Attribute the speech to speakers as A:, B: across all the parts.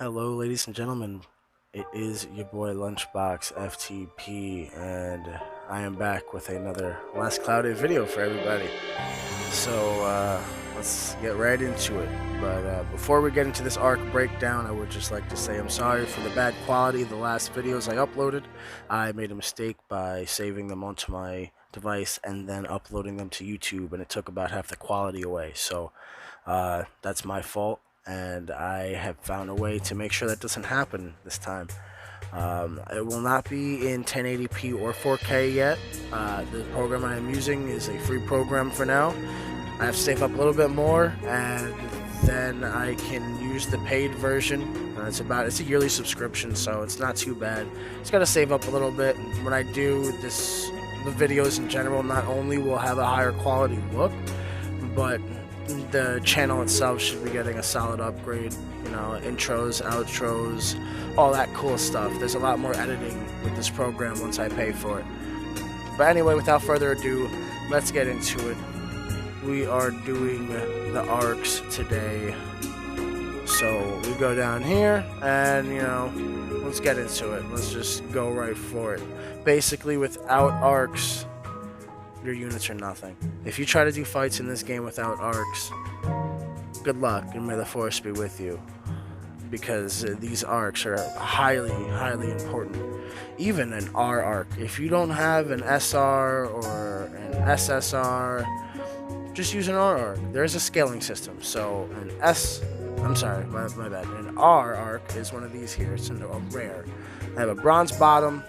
A: Hello, ladies and gentlemen. It is your boy Lunchbox FTP, and I am back with another Last Cloudia video for everybody. So let's get right into it. But before we get into this arc breakdown, I would just like to say I'm sorry for the bad quality of the last videos I uploaded. I made a mistake by saving them onto my device and then uploading them to YouTube, and it took about half the quality away. So that's my fault, and I have found a way to make sure that doesn't happen this time. It will not be in 1080p or 4K yet. The program I am using is a free program for now. I have to save up a little bit more, and then I can use the paid version. It's a yearly subscription, so it's not too bad. Just gotta save up a little bit. And when I do this, the videos in general not only will have a higher quality look, but the channel itself should be getting a solid upgrade. You know, intros, outros, all that cool stuff. There's a lot more editing with this program once I pay for it. But anyway, without further ado, let's get into it. We are doing the Arks today. So we go down here and, let's get into it. Let's just go right for it. Basically, without Arks, your units are nothing. If you try to do fights in this game without Arks, good luck and may the force be with you. Because these Arks are highly, highly important. Even an R Arc. If you don't have an SR or an SSR, just use an R Arc. There's a scaling system. So an my bad. An R Arc is one of these here. It's a rare. I have a bronze bottom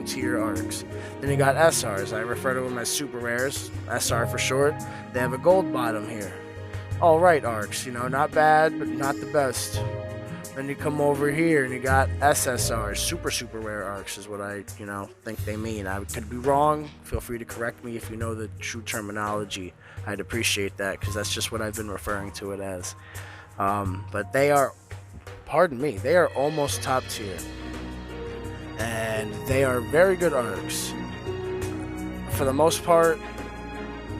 A: tier Arcs. Then you got SRs. I refer to them as super rares, SR for short. They have a gold bottom here. Alright Arcs, not bad, but not the best. Then you come over here and you got SSRs, super rare Arcs is what I, think they mean. I could be wrong. Feel free to correct me if you know the true terminology. I'd appreciate that, because that's just what I've been referring to it as. But they are, pardon me, they are almost top tier. And they are very good Arcs. For the most part,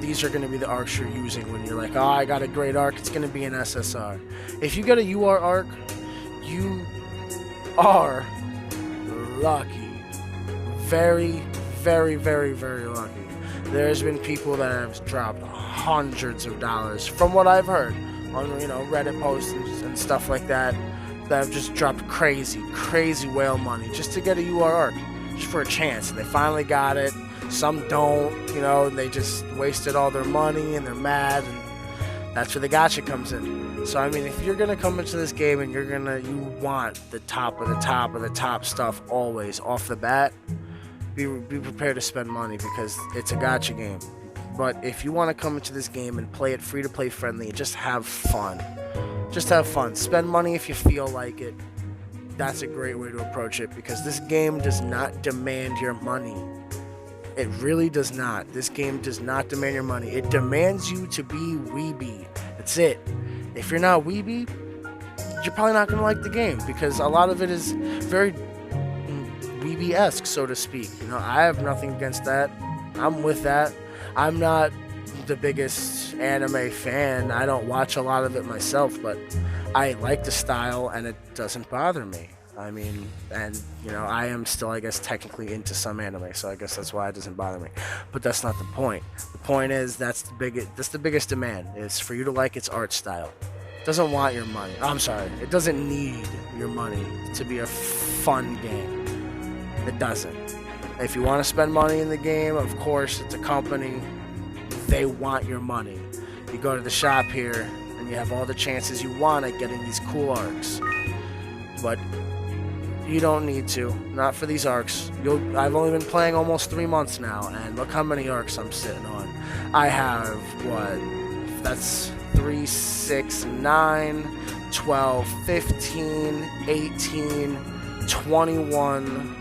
A: these are going to be the Arcs you're using when you're like, oh, I got a great Arc, it's going to be an SSR. If you get a UR Arc, you are lucky. Very, very, very, very lucky. There's been people that have dropped hundreds of dollars, from what I've heard, on Reddit posts and stuff like that have just dropped crazy whale money just to get a UR Arc, just for a chance. And they finally got it. Some don't, they just wasted all their money and they're mad, and that's where the gotcha comes in. So I mean, if you're gonna come into this game and you want the top of the top of the top stuff always off the bat, be prepared to spend money, because it's a gotcha game. But if you want to come into this game and play it free to play friendly, just have fun. Just have fun. Spend money if you feel like it. That's a great way to approach it, because this game does not demand your money. It really does not. This game does not demand your money. It demands you to be weeby. That's it. If you're not weeby, you're probably not going to like the game, because a lot of it is very weeby-esque, so to speak. I have nothing against that. I'm with that. I'm not the biggest anime fan. I don't watch a lot of it myself, but I like the style and it doesn't bother me. I mean, and I am still, I guess, technically into some anime, so I guess that's why it doesn't bother me. But that's not the point. The point is that's the biggest demand, is for you to like its art style. It doesn't want your money. I'm sorry. It doesn't need your money to be a fun game. It doesn't. If you want to spend money in the game, of course, it's a company. They want your money. You go to the shop here, and you have all the chances you want at getting these cool Arcs. But you don't need to. Not for these Arcs. I've only been playing almost 3 months now, and look how many Arcs I'm sitting on. I have, that's 3, 6, 9, 12, 15, 18, 21,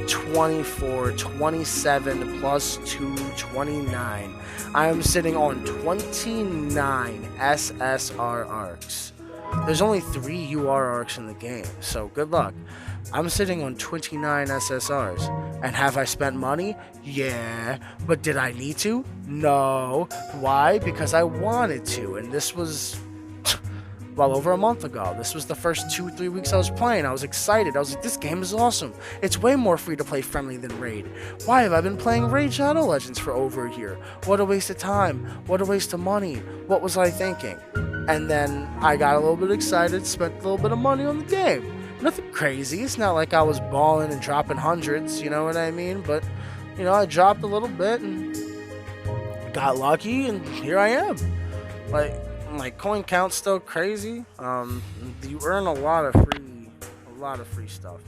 A: 24, 27, plus 2, 29. I am sitting on 29 SSR Arcs. There's only 3 UR Arcs in the game, so good luck. I'm sitting on 29 SSRs. And have I spent money? Yeah. But did I need to? No. Why? Because I wanted to. And this was well over a month ago. This was the first 2-3 weeks I was playing. I was excited. I was like, this game is awesome. It's way more free to play friendly than Raid. Why have I been playing Raid Shadow Legends for over a year? What a waste of time. What a waste of money. What was I thinking? And then I got a little bit excited, spent a little bit of money on the game. Nothing crazy. It's not like I was balling and dropping hundreds, you know what I mean? But, you know, I dropped a little bit and got lucky, and here I am. Like coin count's still crazy. You earn a lot of free stuff.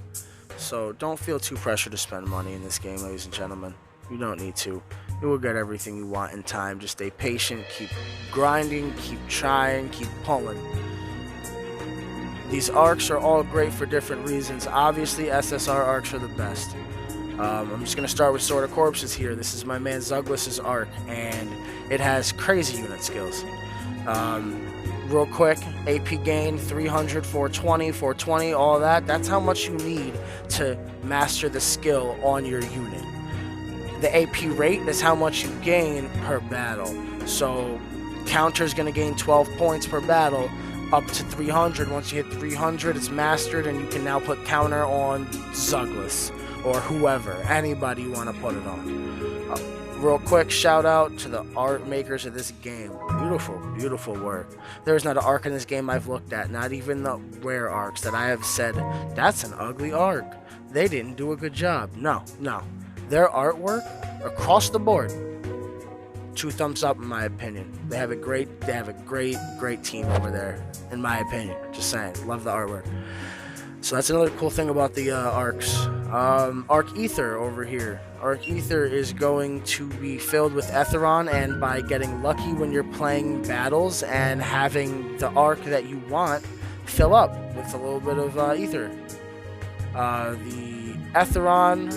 A: So don't feel too pressured to spend money in this game, ladies and gentlemen. You don't need to. You will get everything you want in time. Just stay patient, keep grinding, keep trying, keep pulling. These arcs are all great for different reasons. Obviously, SSR arcs are the best. I'm just going to start with Sword of Corpses here. This is my man Zuglis's arc, and it has crazy unit skills. Real quick, AP gain, 300, 420, 420, all that. That's how much you need to master the skill on your unit. The AP rate is how much you gain per battle. So, counter's going to gain 12 points per battle, up to 300. Once you hit 300, it's mastered, and you can now put counter on Zuglis or whoever, anybody you want to put it on. Real quick, shout out to the art makers of this game. Beautiful, beautiful work. There's not an arc in this game I've looked at, not even the rare arcs, that I have said, that's an ugly arc. They didn't do a good job. No. Their artwork, across the board, 2 thumbs up in my opinion. They have a great team over there, in my opinion. Just saying, love the artwork. So that's another cool thing about the arcs. Arc Ether over here. Arc Ether is going to be filled with Etheron, and by getting lucky when you're playing battles and having the arc that you want fill up with a little bit of Ether. The Etheron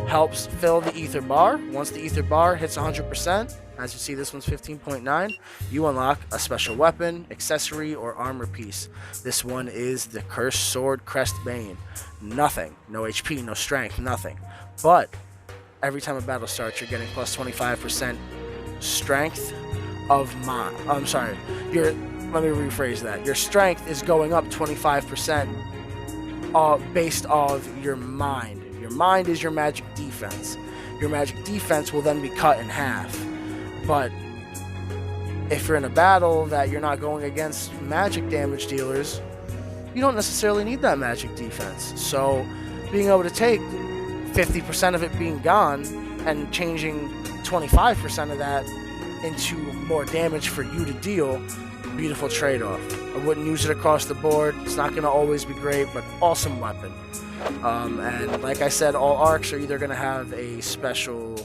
A: helps fill the Ether bar. Once the Ether bar hits 100%, as you see, this one's 15.9, you unlock a special weapon, accessory, or armor piece. This one is the Cursed Sword Crest Bane. Nothing. No HP, no strength, nothing. But every time a battle starts, you're getting plus 25% strength of mind. I'm sorry. Let me rephrase that. Your strength is going up 25% based off your mind. Your mind is your magic defense. Your magic defense will then be cut in half. But if you're in a battle that you're not going against magic damage dealers, you don't necessarily need that magic defense. So being able to take 50% of it being gone and changing 25% of that into more damage for you to deal, beautiful trade-off. I wouldn't use it across the board. It's not going to always be great, but awesome weapon. And like I said, all arcs are either going to have a special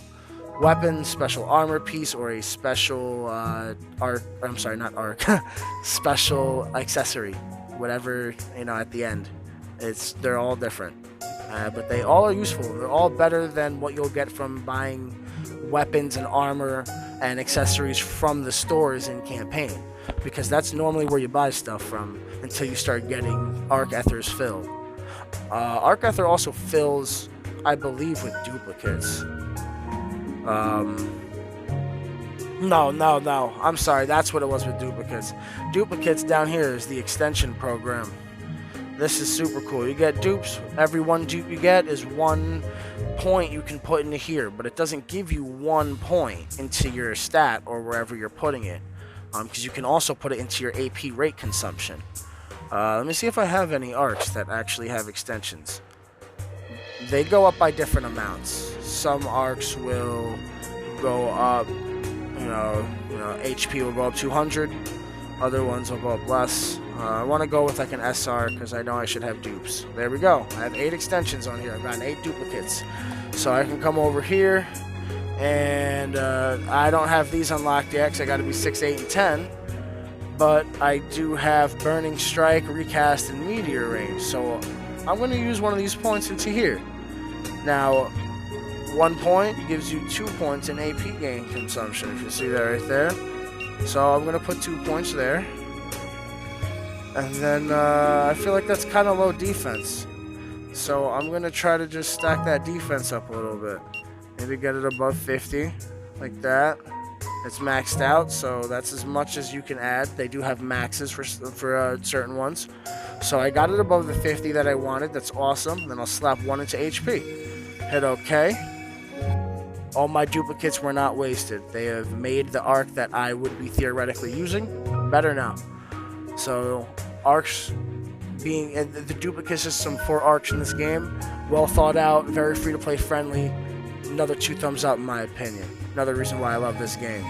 A: weapon, special armor piece, or a special special accessory, whatever, at the end. They're all different, but they all are useful. They're all better than what you'll get from buying weapons and armor and accessories from the stores in campaign, because that's normally where you buy stuff from until you start getting Arc Ethers filled. Arc Ether also fills, I believe, with duplicates. No. I'm sorry. That's what it was with duplicates. Duplicates down here is the extension program. This is super cool. You get dupes. Every one dupe you get is 1 point you can put into here, but it doesn't give you 1 point into your stat or wherever you're putting it, because you can also put it into your AP rate consumption. Let me see if I have any arcs that actually have extensions. They go up by different amounts. Some arcs will go up, HP will go up 200. Other ones will go up less. I want to go with like an SR because I know I should have dupes. There we go. I have 8 extensions on here. I've gotten 8 duplicates. So I can come over here, and I don't have these unlocked yet because I got to be 6, 8, and 10. But I do have Burning Strike, Recast, and Meteor Range. So I'm going to use one of these points into here. Now, 1 point gives you 2 points in AP gain consumption, if you see that right there. So I'm going to put 2 points there. And then I feel like that's kind of low defense. So I'm going to try to just stack that defense up a little bit. Maybe get it above 50, like that. It's maxed out, so that's as much as you can add. They do have maxes for certain ones. So I got it above the 50 that I wanted. That's awesome. Then I'll slap 1 into HP. Hit OK. All my duplicates were not wasted. They have made the Ark that I would be theoretically using better now. So Arks being the duplicate system for Arks in this game, well thought out, very free to play friendly. Another 2 thumbs up in my opinion. Another reason why I love this game.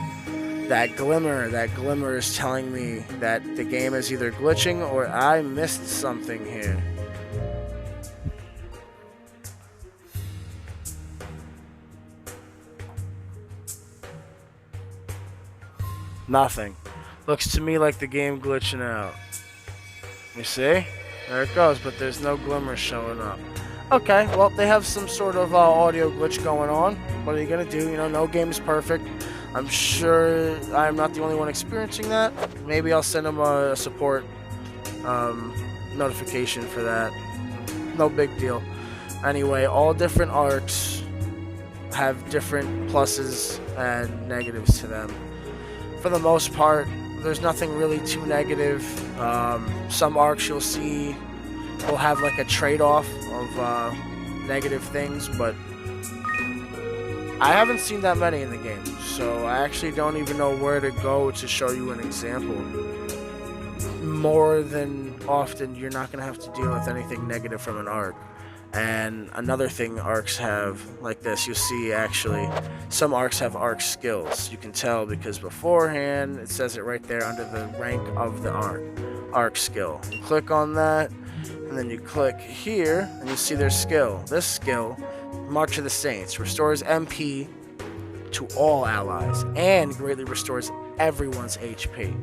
A: That glimmer is telling me that the game is either glitching or I missed something here. Nothing. Looks to me like the game glitching out. You see? There it goes, but there's no glimmer showing up. Okay, well, they have some sort of audio glitch going on. What are you going to do? You know, no game is perfect. I'm sure I'm not the only one experiencing that. Maybe I'll send them a support notification for that. No big deal. Anyway, all different arcs have different pluses and negatives to them. For the most part, there's nothing really too negative. Some arcs you'll see will have like a trade-off of negative things, but I haven't seen that many in the game, so I actually don't even know where to go to show you an example. More than often, you're not going to have to deal with anything negative from an arc. And another thing arcs have, like this, you'll see actually, some arcs have arc skills. You can tell because beforehand, it says it right there under the rank of the arc skill. You click on that, and then you click here, and you see their skill. This skill, March of the Saints, restores MP to all allies and greatly restores everyone's HP.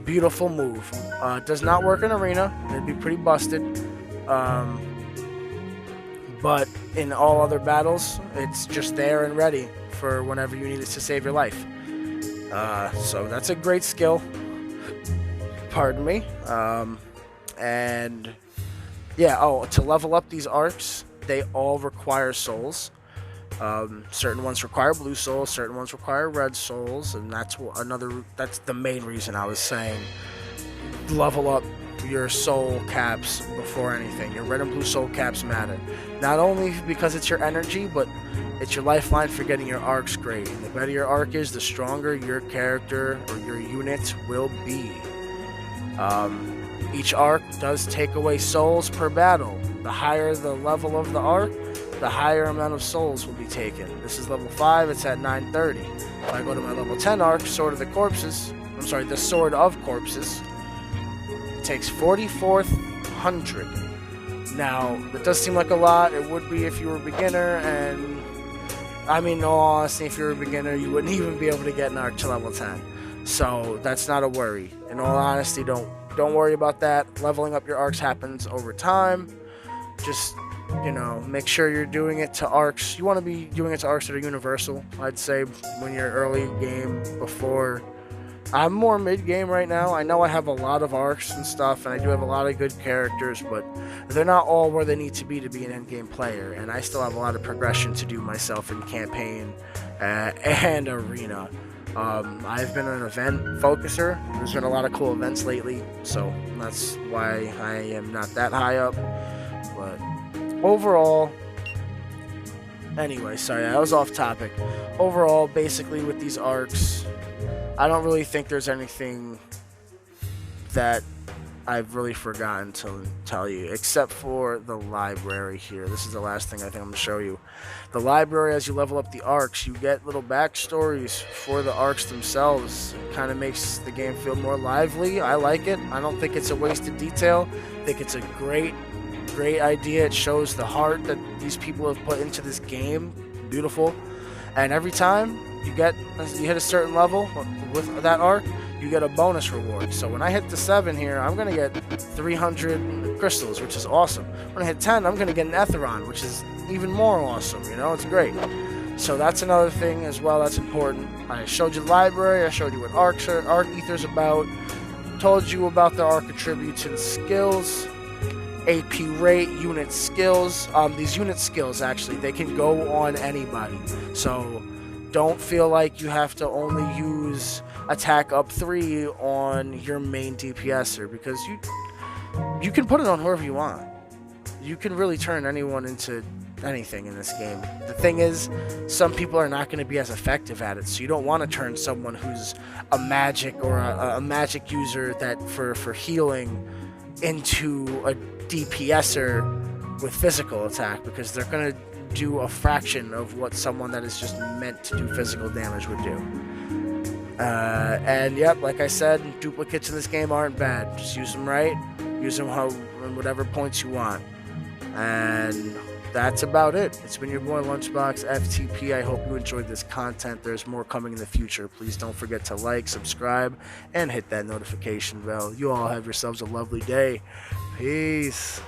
A: Beautiful move. Does not work in arena. It'd be pretty busted. But in all other battles, it's just there and ready for whenever you need it to save your life. So that's a great skill. Pardon me. And yeah, to level up these arcs, they all require souls. Certain ones require blue souls, certain ones require red souls, and that's the main reason I was saying level up your soul caps before anything. Your red and blue soul caps matter. Not only because it's your energy, but it's your lifeline for getting your arcs great. And the better your arc is, the stronger your character or your unit will be. Each arc does take away souls per battle. The higher the level of the arc, the higher amount of souls will be taken. This is level 5, it's at 930. If I go to my level 10 arc, the Sword of Corpses, it takes 4,400. Now, that does seem like a lot. It would be if you were a beginner, and I mean, in all honesty, if you're a beginner, you wouldn't even be able to get an arc to level 10. So that's not a worry. In all honesty, don't worry about that. Leveling up your arcs happens over time. Just, make sure you're doing it to arcs. You want to be doing it to arcs that are universal, I'd say, when you're early game. Before, I'm more mid-game right now. I know I have a lot of arcs and stuff, and I do have a lot of good characters, but they're not all where they need to be an end-game player, and I still have a lot of progression to do myself in campaign and arena. I've been an event focuser. There's been a lot of cool events lately, so that's why I am not that high up. But overall, anyway, sorry, I was off topic. Overall, basically with these arcs, I don't really think there's anything that I've really forgotten to tell you, except for the library here. This is the last thing I think I'm going to show you. The library, as you level up the arcs, you get little backstories for the arcs themselves. It kind of makes the game feel more lively. I like it. I don't think it's a wasted detail. I think it's a great idea. It shows the heart that these people have put into this game. Beautiful. And every time you hit a certain level with that arc, you get a bonus reward. So when I hit the 7 here, I'm going to get 300 crystals, which is awesome. When I hit 10, I'm going to get an Etheron, which is even more awesome. It's great. So that's another thing as well that's important. I showed you the library. I showed you what Arc Ether's about. Told you about the arc attributes and skills. AP rate, unit skills. These unit skills, actually, they can go on anybody. So don't feel like you have to only use attack up 3 on your main DPSer, because you can put it on whoever you want. You can really turn anyone into anything in this game. The thing is, some people are not going to be as effective at it, so you don't want to turn someone who's a magic or a magic user that for healing into a DPSer with physical attack, because they're going to do a fraction of what someone that is just meant to do physical damage would do. And yep, like I said, duplicates in this game aren't bad. Just use them right, use them on whatever points you want. And that's about it. It's been your boy Lunchbox FTP. I hope you enjoyed this content. There's more coming in the future. Please don't forget to like, subscribe, and hit that notification bell. You all have yourselves a lovely day. Peace.